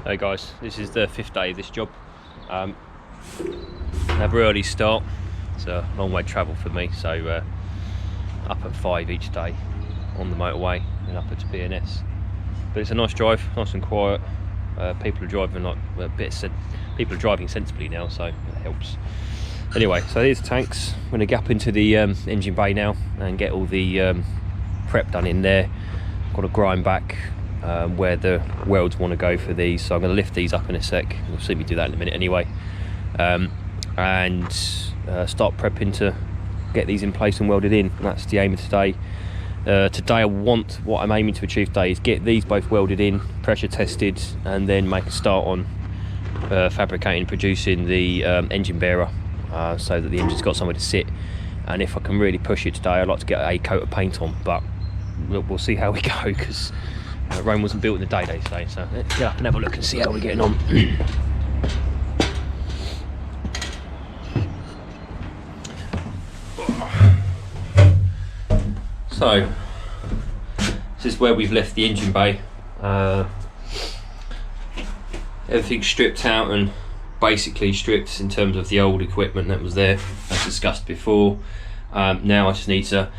Hey guys, this is the 5th day of this job. Another early start. It's a long way travel for me, so up at 5 each day on the motorway and up to P&S. But it's a nice drive, nice and quiet. People are driving like people are driving sensibly now, so it helps. Anyway, so here's the tanks. I'm going to gap into the engine bay now and get all the prep done in there. Got to grind back where the welds want to go for these, so I'm going to lift these up in a sec. You'll see me do that in a minute anyway, and start prepping to get these in place and welded in. And that's the aim of today. Today what I'm aiming to achieve today is get these both welded in, pressure tested, and then make a start on fabricating, producing the engine bearer, so that the engine's got somewhere to sit. And if I can really push it today, I'd like to get a coat of paint on, but we'll see how we go, because Rome wasn't built in a day, they say. So let's get up and have a look and see how we're getting on. So this is where we've left the engine bay. Everything's stripped out and basically stripped in terms of the old equipment that was there, as discussed before. Now I just need to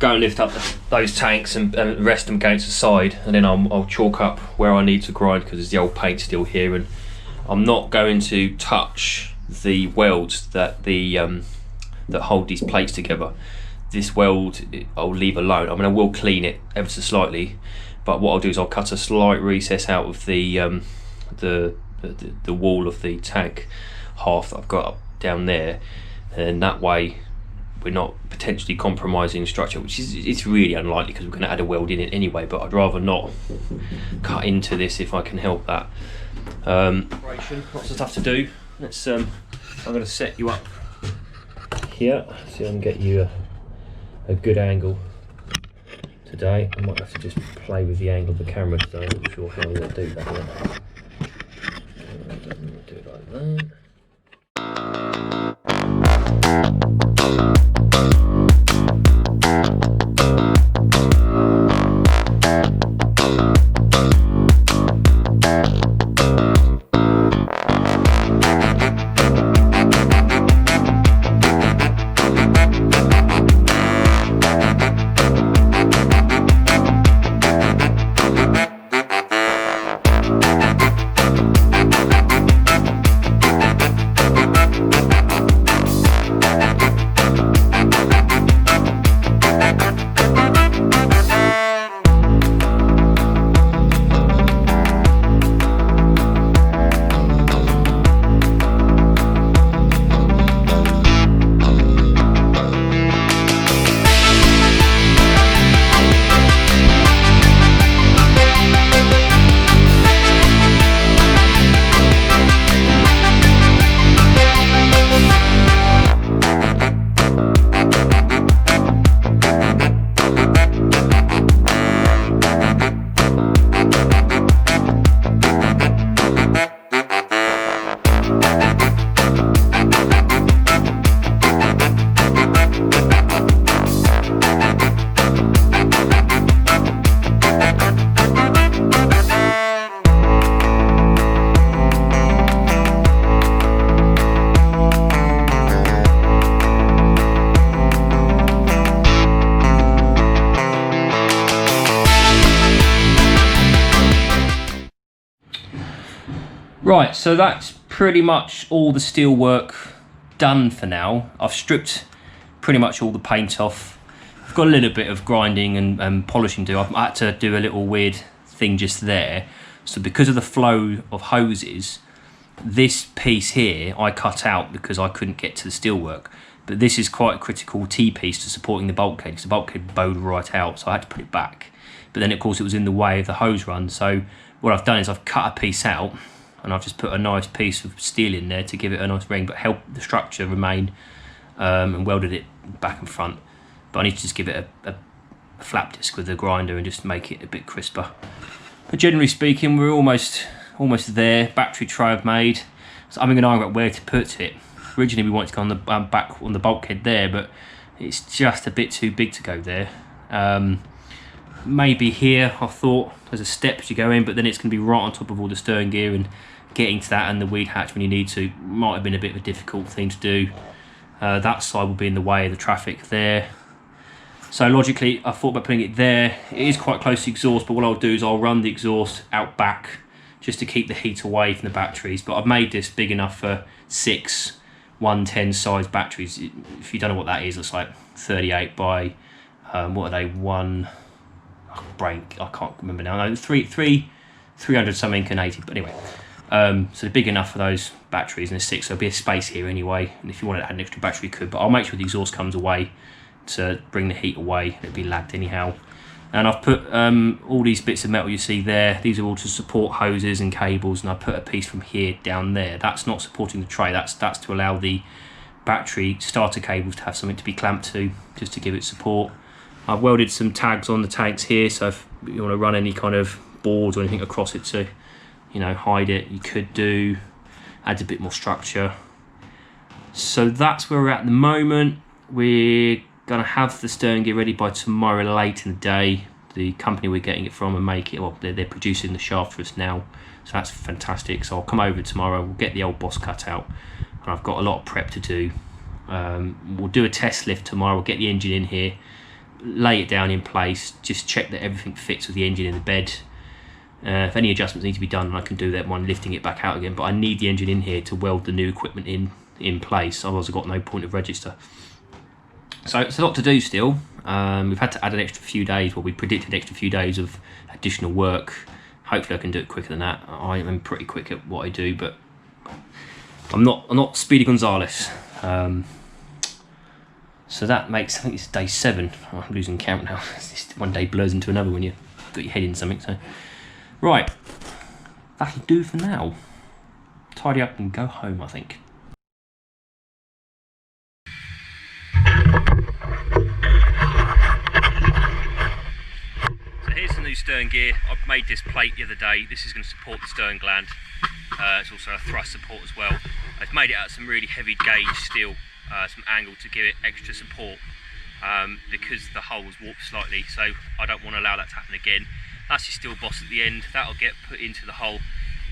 go and lift up those tanks and rest them against the side, and then I'll chalk up where I need to grind, because there's the old paint still here, and I'm not going to touch the welds that that hold these plates together. This weld I'll leave alone. I mean, I will clean it ever so slightly, but what I'll do is I'll cut a slight recess out of the wall of the tank half that I've got up down there, and that way we're not potentially compromising structure, which is, it's really unlikely because we're going to add a weld in it anyway, but I'd rather not cut into this if I can help that. Lots of stuff to do. Let's I'm going to set you up here so I can get you a good angle today. I might have to just play with the angle of the camera today. I'm not sure how I'm going to do that yet. Do it like that. Right, so that's pretty much all the steel work done for now. I've stripped pretty much all the paint off. I've got a little bit of grinding and polishing to do. I've had to do a little weird thing just there. So because of the flow of hoses, this piece here I cut out because I couldn't get to the steel work. But this is quite a critical T-piece to supporting the bulkhead, because the bulkhead bowed right out, so I had to put it back. But then of course it was in the way of the hose run, so what I've done is I've cut a piece out, and I've just put a nice piece of steel in there to give it a nice ring, but help the structure remain, and welded it back and front. But I need to just give it a flap disc with the grinder and just make it a bit crisper. But generally speaking, we're almost there. Battery tray I've made. So I'm going to argue about where to put it. Originally we wanted to go on the back on the bulkhead there, but it's just a bit too big to go there. maybe here I thought there's a step as you go in, but then it's going to be right on top of all the stern gear, and getting to that and the weed hatch when you need to might have been a bit of a difficult thing to do. That side will be in the way of the traffic there. So logically, I thought about putting it there. It is quite close to exhaust, but what I'll do is I'll run the exhaust out back just to keep the heat away from the batteries. But I've made this big enough for 6 110 size batteries. If you don't know what that is, it's like 38 by what are they? I can't remember now. No, 300 something and 80. But anyway, so they're big enough for those batteries, and there's 6. So there'll be a space here anyway. And if you wanted to add an extra battery, you could. But I'll make sure the exhaust comes away to bring the heat away. It'll be lagged anyhow. And I've put all these bits of metal you see there, these are all to support hoses and cables, and I put a piece from here down there. That's not supporting the tray, that's to allow the battery starter cables to have something to be clamped to, just to give it support. I've welded some tags on the tanks here, so if you want to run any kind of boards or anything across it to, you know, hide it, you could do. Adds a bit more structure. So that's where we're at the moment. We're going to have the stern gear ready by tomorrow late in the day. The company we're getting it from and make it, well, they're producing the shaft for us now, so that's fantastic. So I'll come over tomorrow, we'll get the old boss cut out, and I've got a lot of prep to do. We'll do a test lift tomorrow, we'll get the engine in here, lay it down in place, just check that everything fits with the engine in the bed. If any adjustments need to be done, I can do that one, lifting it back out again, but I need the engine in here to weld the new equipment in place, otherwise I've got no point of register. So it's a lot to do still. We've had to add an extra few days, well, we predicted an extra few days of additional work. Hopefully I can do it quicker than that. I am pretty quick at what I do, but I'm not Speedy Gonzales. So that makes, I think it's day 7. Oh, I'm losing count now. One day blurs into another when you've got your head in something. So right, that'll do for now. Tidy up and go home, I think. Here's the new stern gear. I've made this plate the other day. This is going to support the stern gland. It's also a thrust support as well. I've made it out of some really heavy gauge steel, some angle to give it extra support, because the hull was warped slightly, so I don't want to allow that to happen again. That's your steel boss at the end. That'll get put into the hull.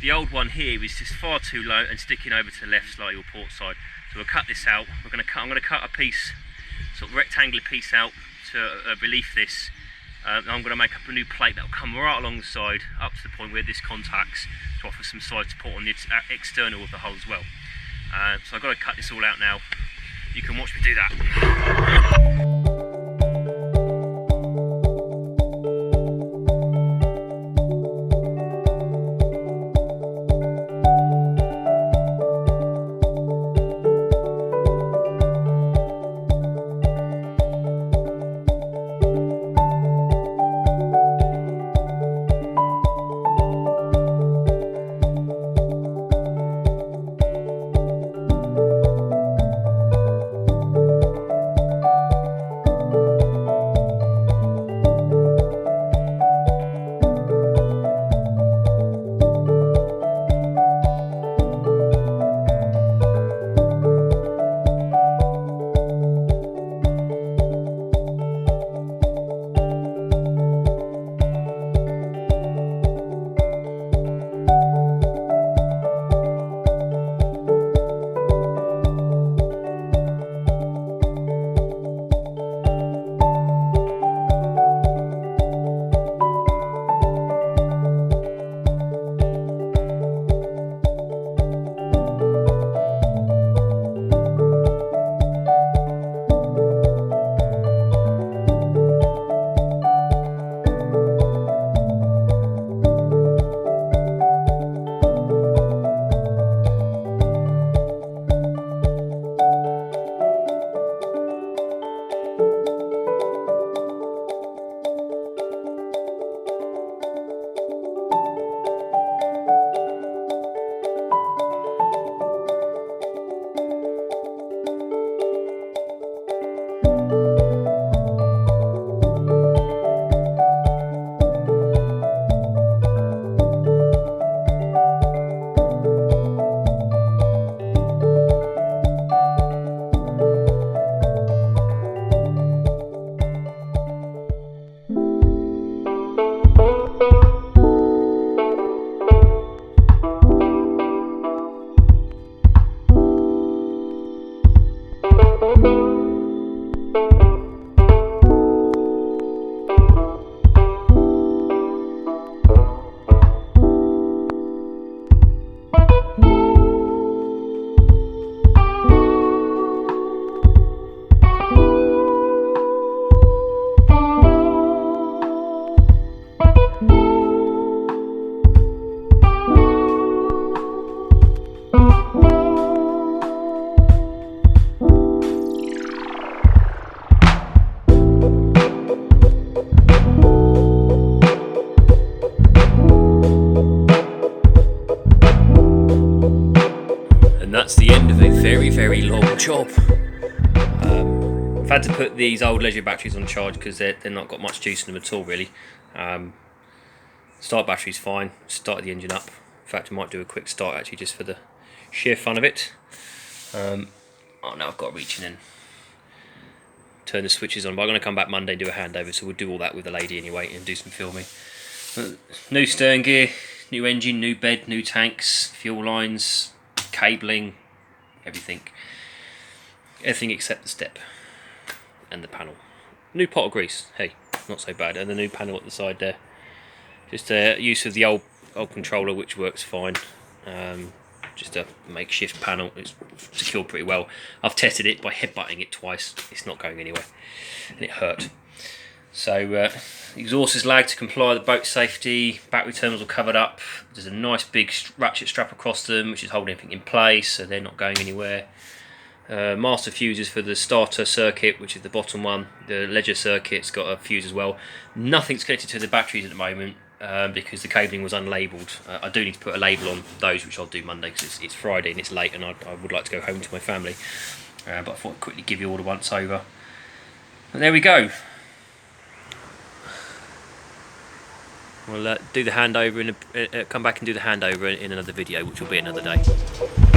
The old one here is just far too low and sticking over to the left slightly or port side. So we'll cut this out. I'm going to cut a piece, sort of rectangular piece out to relief this. I'm going to make up a new plate that will come right along the side up to the point where this contacts, to offer some side support on the external of the hull as well. So I've got to cut this all out now. You can watch me do that. very long job. I've had to put these old Leisure batteries on charge because they're not got much juice in them at all, really. Start battery's fine. Started the engine up. In fact, I might do a quick start actually just for the sheer fun of it. Oh, now I've got to reach in and turn the switches on. But I'm going to come back Monday and do a handover, so we'll do all that with the lady anyway and do some filming. New stern gear, new engine, new bed, new tanks, fuel lines, cabling, everything. Everything except the step and the panel. New pot of grease, hey, not so bad. And the new panel at the side there. Just use of the old controller, which works fine. Just a makeshift panel. It's secured pretty well. I've tested it by headbutting it twice. It's not going anywhere, and it hurt. So exhaust is lagged to comply with the boat safety. Battery terminals are covered up. There's a nice big ratchet strap across them, which is holding everything in place, so they're not going anywhere. Master fuses for the starter circuit, which is the bottom one. The Leisure circuit's got a fuse as well. Nothing's connected to the batteries at the moment because the cabling was unlabelled. I do need to put a label on those, which I'll do Monday because it's Friday and it's late, and I would like to go home to my family. But I thought I'd quickly give you all the once over. And there we go. We'll do the handover come back and do the handover in another video, which will be another day.